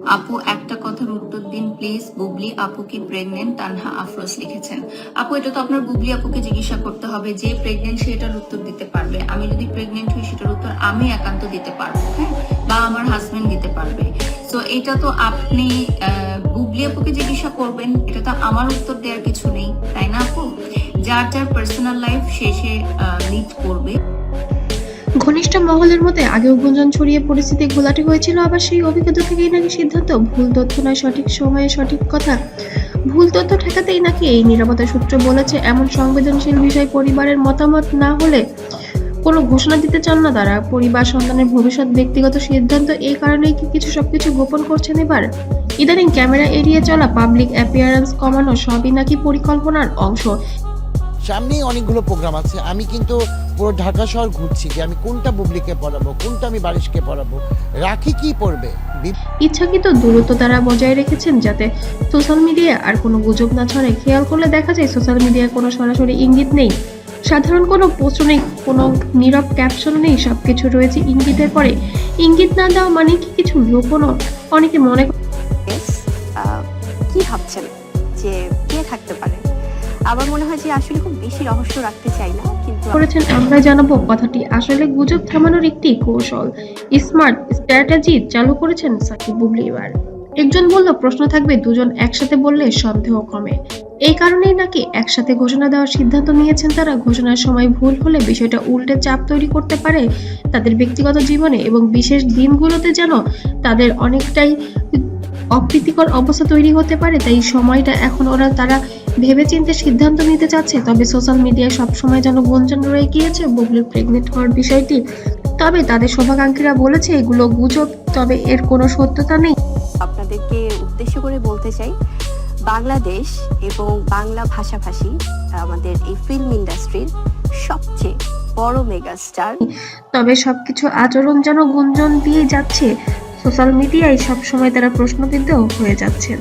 আপু একটা কথার উত্তর দিন প্লিজ। বুবলি আপু কি প্রেগনেন্ট? তানহা আফরোজ লিখেছেন। আপু এটা তো আপনার বুবলি আপুকে জিজ্ঞাসা করতে হবে, যে প্রেগনেন্ট সে এটার উত্তর দিতে পারবে। আমি যদি প্রেগনেন্ট হই সেটার উত্তর আমি একান্ত দিতে পারবো, হ্যাঁ, বা আমার হাজবেন্ড দিতে পারবে। তো এটা তো আপনি বুবলি আপুকে জিজ্ঞাসা করবেন, এটা তো আমার উত্তর দেওয়ার কিছু নেই, তাই না আপু? যার যার পার্সোনাল লাইফ সে লিড করবে। ঘনিষ্ঠ মহলের মধ্যে আগেও গুঞ্জন ছড়িয়ে পরিস্থিতি ঘোলাটে হয়েছিল, আবার সেই অভিজ্ঞতা থেকেই নাকি সিদ্ধান্ত ভুল তথ্য নয়, সঠিক সময়ে সঠিক কথা। ভুল তথ্য ঠেকাতেই নাকি এই নিরাপত্তা সূত্র বলেছে, এমন সংবেদনশীল বিষয় পরিবারের মতামত না হলে কোনো ঘোষণা দিতে চান না তারা। পরিবার, সন্তানের ভবিষ্যৎ, ব্যক্তিগত সিদ্ধান্ত, এই কারণেই কি সবকিছু গোপন করছেন এবার? ইদানিং ক্যামেরা এড়িয়ে চলা, পাবলিক অ্যাপিয়ারেন্স কমানো, সবই নাকি পরিকল্পনার অংশ। সামনেই অনেকগুলো প্রোগ্রাম আছে, আমি কিন্তু পুরো ঢাকা শহর ঘুরছি যে আমি কোনটা বুবলিকে পড়াবো, কোনটা আমি বারিশকে পড়াবো, রাখি কি পড়বে। ইচ্ছাকৃত দূরত্ব তারা বজায় রেখেছেন যাতে সোশ্যাল মিডিয়ায় আর কোনো গুজব না ছড়ায়। খেয়াল করলে দেখা যায় সোশ্যাল মিডিয়ায় কোনো সরাসরি ইঙ্গিত নেই, সাধারণ কোনো পোস্ট নেই, কোনো নীরব ক্যাপশন নেই, সবকিছু রয়েছে ইঙ্গিতের পরে। ইঙ্গিত না দেওয়া মানে কি কিছু লুকোনো? অনেকে মনে কি ভাবছেন যে কে থাকতে পারে? আমার মনে হয় যে আসলে খুব বেশি রহস্য রাখতে চাই না, কিন্তু করেছেন আমরা জানাবো কথাটি আসলে গুজব থামানোর একটি কৌশল, স্মার্ট স্ট্র্যাটেজি চালু করেছেন সাকিব বুবলি এবার। একজন বলল প্রশ্ন থাকবে, দুজন একসাথে বললে সন্দেহ কমে। এই কারণেই নাকি একসাথে ঘোষণা দেওয়ার সিদ্ধান্ত নিয়েছেন তারা। ঘোষণার সময় ভুল হলে বিষয়টা উল্টে চাপ তৈরি করতে পারে তাদের ব্যক্তিগত জীবনে, এবং বিশেষ দিনগুলোতে যেন তাদের অনেকটাই অপ্রীতিকর অবস্থা তৈরি হতে পারে। তাই সময়টা এখন তারা ভেবেচিন্তে সিদ্ধান্ত নিতে চাচ্ছে। তবে সোশ্যাল মিডিয়ায় সবসময় যেন গুঞ্জন রয়ে গিয়েছে বুবলির প্রেগনেন্ট হওয়ার বিষয়টি। তবে তাদের শুভাকাঙ্ক্ষীরা বলেছে এগুলো গুজব, তবে এর কোনো সত্যতা নেই। আপনাদেরকে উদ্দেশ্য করে বলতে চাই, বাংলাদেশ এবং বাংলা ভাষাভাষী আমাদের এই ফিল্ম ইন্ডাস্ট্রির সবচেয়ে বড় মেগাস্টার। তবে সবকিছু আচরণ যেন গুঞ্জন দিয়ে যাচ্ছে, সোশ্যাল মিডিয়ায় সবসময় তারা প্রশ্নবিদ্ধ হয়ে যাচ্ছেন।